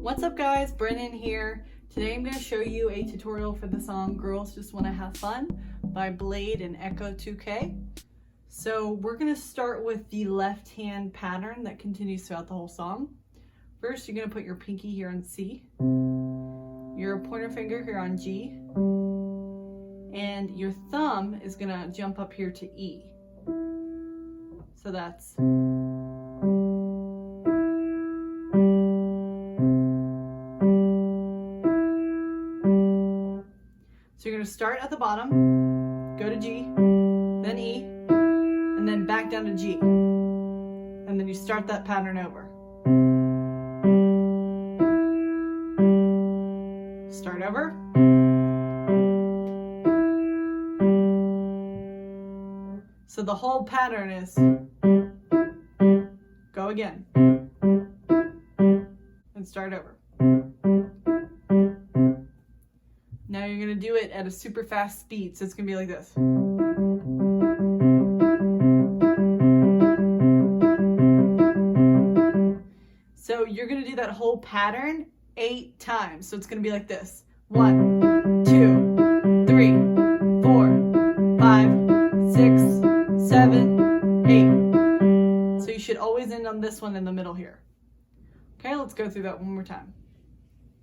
What's up guys, Brennan here. Today I'm going to show you a tutorial for the song Girls Just Want to Have Fun by Bladee and Ecco2k. So we're going to start with the left hand pattern that continues throughout the whole song. First you're going to put your pinky here on C, your pointer finger here on G, and your thumb is going to jump up here to E. So that's So you're going to start at the bottom, go to G, then E, and then back down to G. And then you start that pattern over. Start over. So the whole pattern is go again and start over. Now you're going to do it at a super fast speed, so it's going to be like this. So you're going to do that whole pattern 8 times. So it's going to be like this. 1, 2, 3, 4, 5, 6, 7, 8. So you should always end on this one in the middle here. Okay, let's go through that one more time.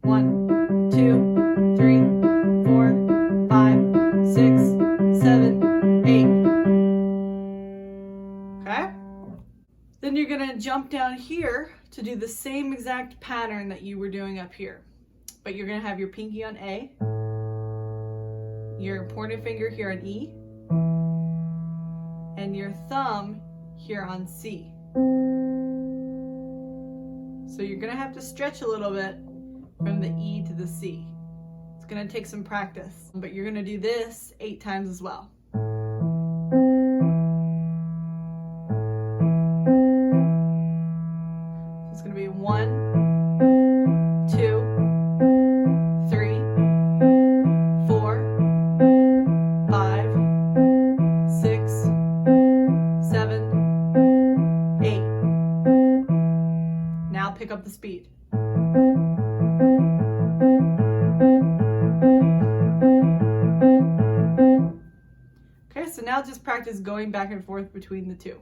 1, 2, 3, 4, 5, 6, 7, 8. Okay? Then you're going to jump down here to do the same exact pattern that you were doing up here. But you're going to have your pinky on A, your pointer finger here on E, and your thumb here on C. So you're going to have to stretch a little bit from the E to the C. It's going to take some practice, but you're going to do this 8 times as well. So it's going to be 1, 2, 3, 4, 5, 6, 7, 8. Now pick up the speed. Okay, so now just practice going back and forth between the two.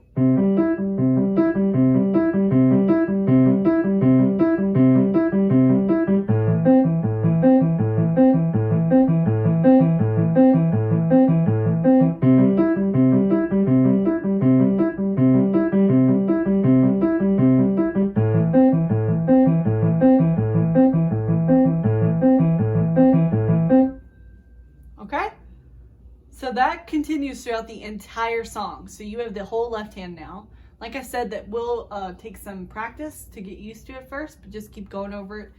Okay? So that continues throughout the entire song. So you have the whole left hand now. Like I said, that will take some practice to get used to it first, but just keep going over it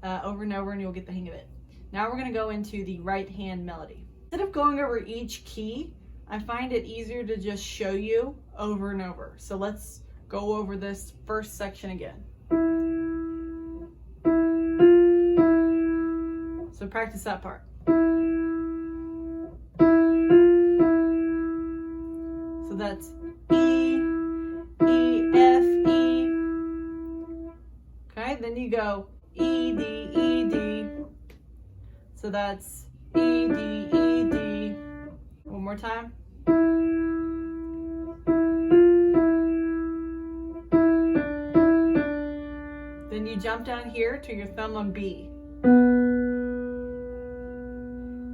over and over and you'll get the hang of it. Now we're going to go into the right hand melody. Instead of going over each key, I find it easier to just show you over and over. So let's go over this first section again. So practice that part. So that's E, E, F, E. Okay, then you go E, D, E, D. So that's E, D, E, D. One more time. Then you jump down here to your thumb on B.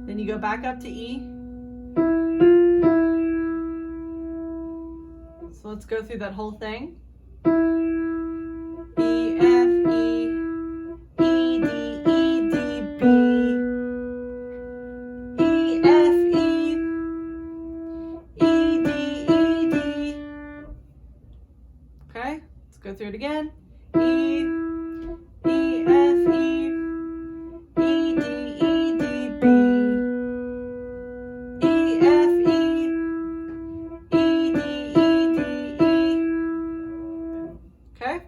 Then you go back up to E. So let's go through that whole thing. E, F, E, E, D, E, D, B, E, F, E, E, D, E, D. Okay, let's go through it again. E, E, F, E, E, D, E, D, B, E, F, E, E, D, Okay,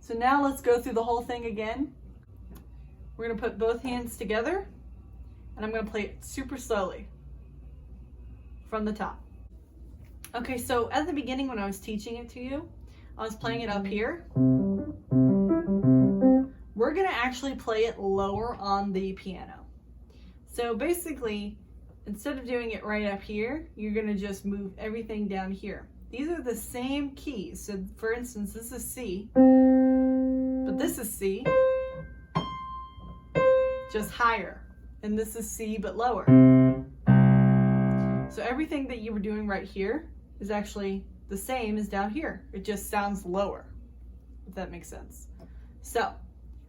so now let's go through the whole thing again. We're going to put both hands together and I'm going to play it super slowly from the top. Okay, so at the beginning when I was teaching it to you, I was playing it up here we're gonna actually play it lower on the piano. So basically, instead of doing it right up here, you're gonna just move everything down here. These are the same keys. So for instance, this is C, but this is C, just higher. And this is C, but lower. So everything that you were doing right here is actually the same as down here. It just sounds lower, if that makes sense. So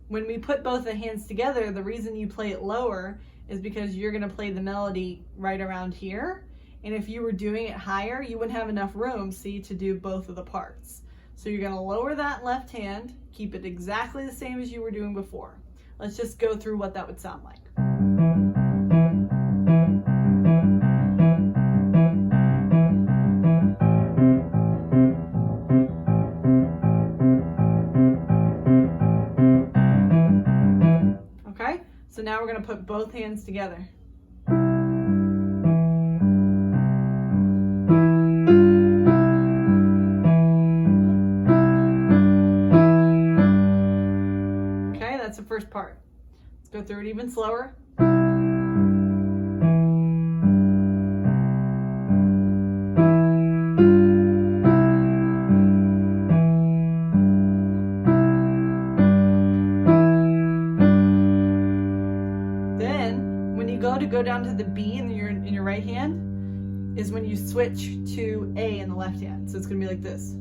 when we put both the hands together, the reason you play it lower is because you're gonna play the melody right around here. And if you were doing it higher, you wouldn't have enough room, see, to do both of the parts. So you're gonna lower that left hand, keep it exactly the same as you were doing before. Let's just go through what that would sound like. Okay, so now we're gonna put both hands together. That's the first part. Let's go through it even slower. Then, when you go down to the B in your right hand, is when you switch to A in the left hand. So it's gonna be like this.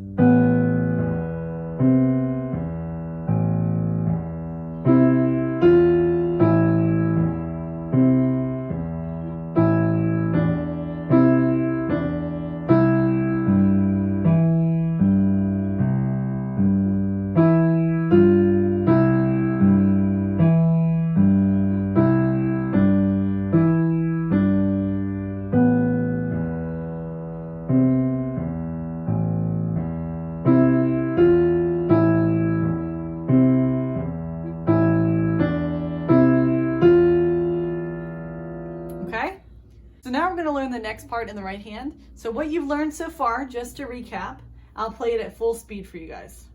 So now we're going to learn the next part in the right hand. So what you've learned so far, just to recap, I'll play it at full speed for you guys.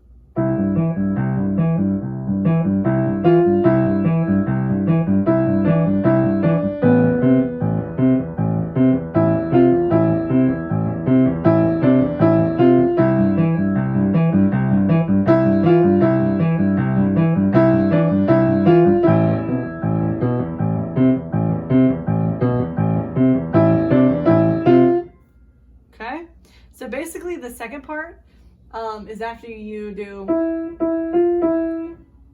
So basically the second part is after you do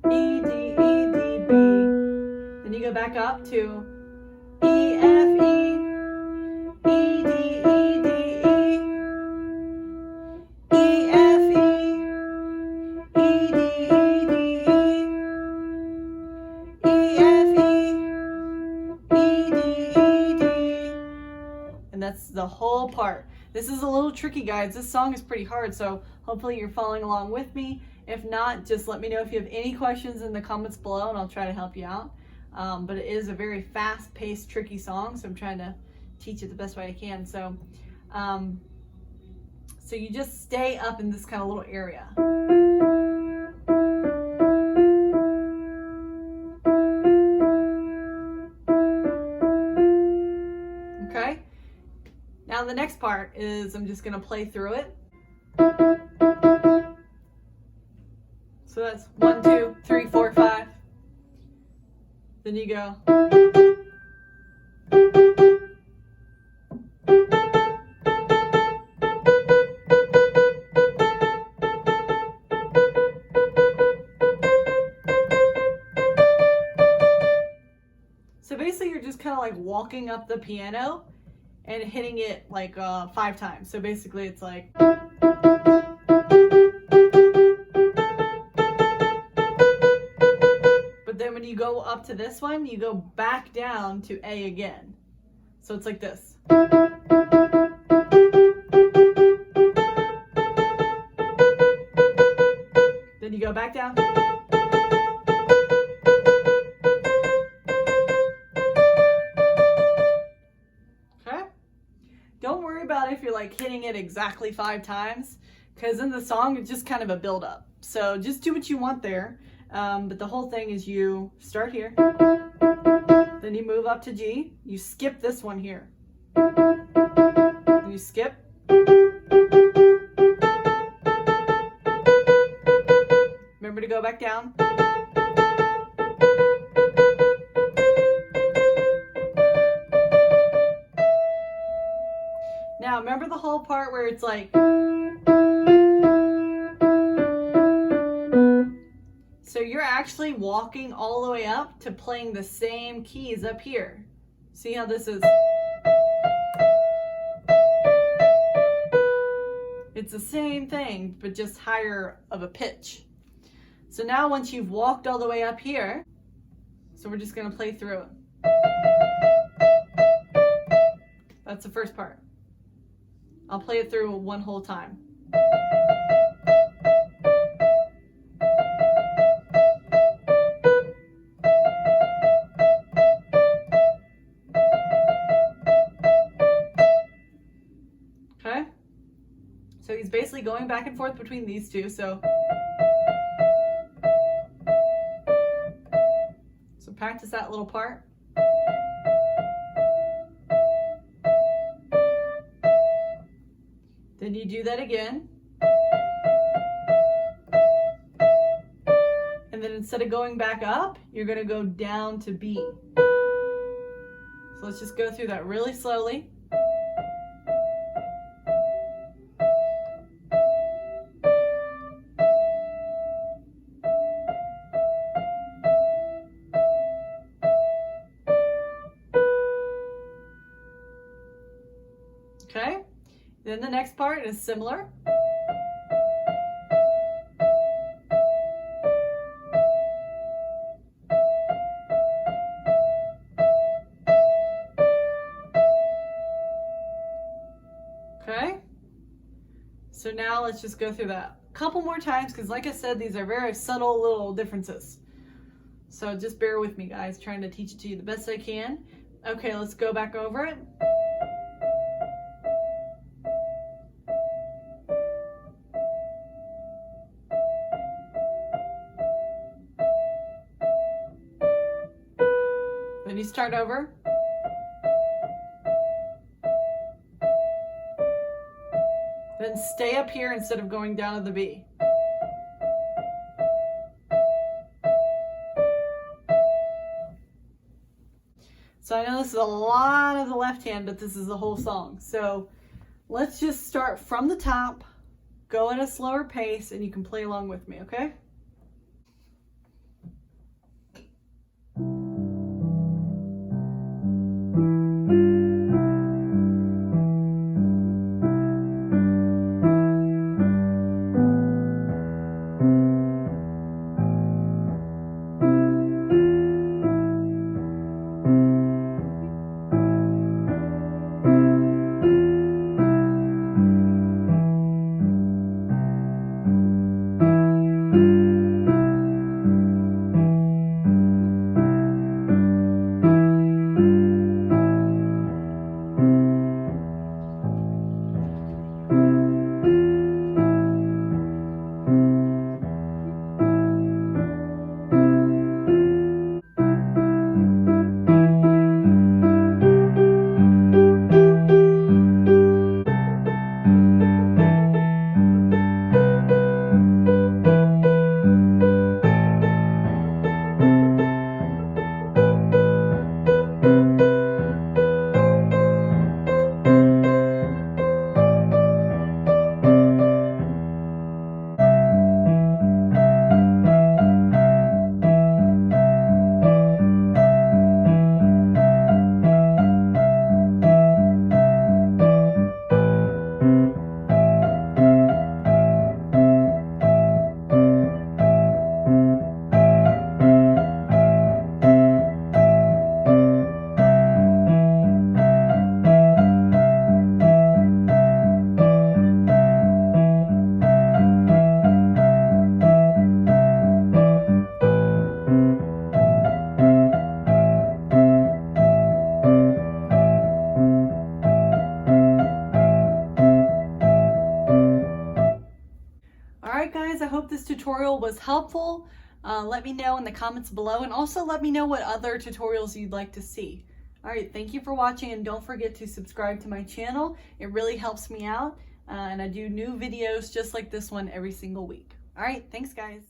E, D, E, D, B. Then you go back up to E, F, E, E, D, E, D, E, E, F, E, E, D, E, D, E, E, F, E, E, D, E, D. And that's the whole part. This is a little tricky, guys. This song is pretty hard, so hopefully you're following along with me. If not, just let me know if you have any questions in the comments below, and I'll try to help you out. But it is a very fast-paced, tricky song, so I'm trying to teach it the best way I can. So you just stay up in this kind of little area. Okay? Now the next part is I'm just going to play through it. So that's 1, 2, 3, 4, 5. Then you go. So basically you're just kind of like walking up the piano and hitting it like 5 times. So basically it's like. But then when you go up to this one, you go back down to A again. So it's like this. Then you go back down. Don't worry about if you're like hitting it exactly 5 times, because in the song it's just kind of a build up. So just do what you want there. But the whole thing is you start here, then you move up to G, you skip this one here, then you skip, remember to go back down, now remember the whole part where it's like, so you're actually walking all the way up to playing the same keys up here. See how this is? It's the same thing, but just higher of a pitch. So now once you've walked all the way up here, so we're just gonna play through it. That's the first part. I'll play it through one whole time. Okay? So he's basically going back and forth between these two, so practice that little part. Then you do that again. And then instead of going back up, you're going to go down to B. So let's just go through that really slowly. Okay, then the next part is similar. Okay, so now let's just go through that a couple more times because like I said, these are very subtle little differences. So just bear with me, guys, trying to teach it to you the best I can. Okay, let's go back over it. Then you start over. Then stay up here instead of going down to the B. So I know this is a lot of the left hand, but this is the whole song. So let's just start from the top, go at a slower pace, and you can play along with me, okay? Alright guys, I hope this tutorial was helpful. Let me know in the comments below, and also let me know what other tutorials you'd like to see. Alright, thank you for watching, and don't forget to subscribe to my channel. It really helps me out, and I do new videos just like this one every single week. Alright, thanks guys.